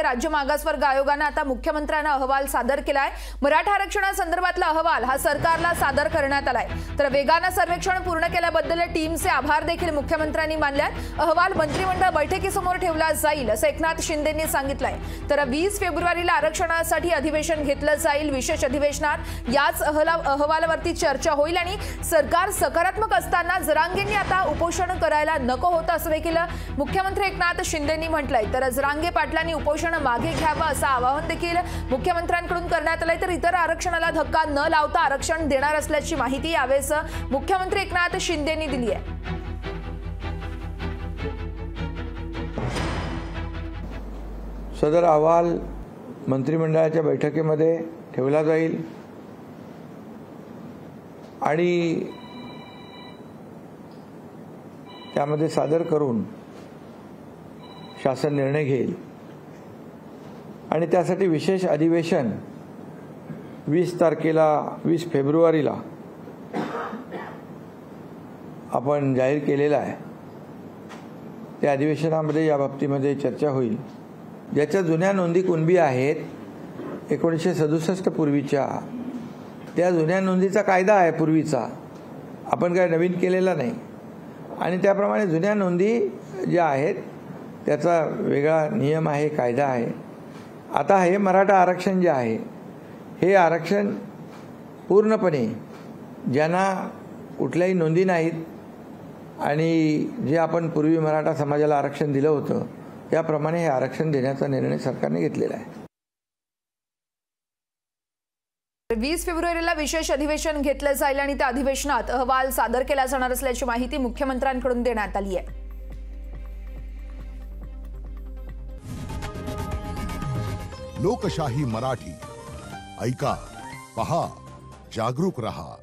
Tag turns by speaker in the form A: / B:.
A: राज्य मागासवर्ग आयोगाने आता मुख्यमंत्र्यांना अहवाल सादर केलाय। मराठा आरक्षणासंदर्भातला अहवाल हा सरकारला सादर करण्यात आलाय। तर वेगाने सर्वेक्षण पूर्ण केल्याबद्दल टीमचे आभार देखील मुख्यमंत्र्यांनी मानल्यात। अहवाल मंत्रिमंडळ बैठकीसमोर ठेवला जाईल असं एकनाथ शिंदेंनी सांगितलंय। तर 20 फेब्रुवारीला आरक्षणासाठी अधिवेशन घेतलं जाईल। विशेष अधिवेशनात याच अहवालावरती चर्चा होईल आणि सरकार सकारात्मक असताना जरांगेंनी आता उपोषण करायला नको होतं असं देखील मुख्यमंत्री एकनाथ शिंदेंनी म्हटलंय। तर जरांगे पाटलांनी उपोषण मागे घ्यावं असं आवाहन देखील मुख्यमंत्र्यांकडून करण्यात आलंय। तर इतर आरक्षणाला धक्का न लावता आरक्षण देणार असल्याची माहिती यावेळेस मुख्यमंत्री एकनाथ शिंदेंनी दिली आहे।
B: सदर अहवाल मंत्रिमंडळाच्या बैठकीमध्ये ठेवला जाईल आणि त्यामध्ये सादर करून शासन निर्णय घेईल आणि त्यासाठी विशेष अधिवेशन 20 फेब्रुवारीला आपण जाहीर केलेला आहे। त्या अधिवेशनामध्ये या बाबतीमध्ये चर्चा होईल। ज्याच्या जुन्या नोंदी कुणबी आहेत 1967 पूर्वीच्या, त्या जुन्या नोंदीचा कायदा आहे पूर्वीचा, आपण काय नवीन केलेला नाही आणि त्याप्रमाणे जुन्या नोंदी ज्या आहेत त्याचा वेगळा नियम आहे, कायदा आहे। आता हे मराठा आरक्षण जे आहे हे आरक्षण पूर्णपणे ज्यांना कुठल्याही नोंदी नाहीत आणि जे आपण पूर्वी मराठा समाजाला आरक्षण दिलं होतं त्याप्रमाणे हे आरक्षण देण्याचा निर्णय सरकारने घेतलेला आहे।
A: 20 फेब्रुवारीला विशेष अधिवेशन घेतलं जाईल आणि त्या अधिवेशनात अहवाल सादर केला जाणार असल्याची माहिती मुख्यमंत्र्यांकडून देण्यात आली आहे।
C: लोकशाही मराठी ऐका, पहा, जागरूक रहा।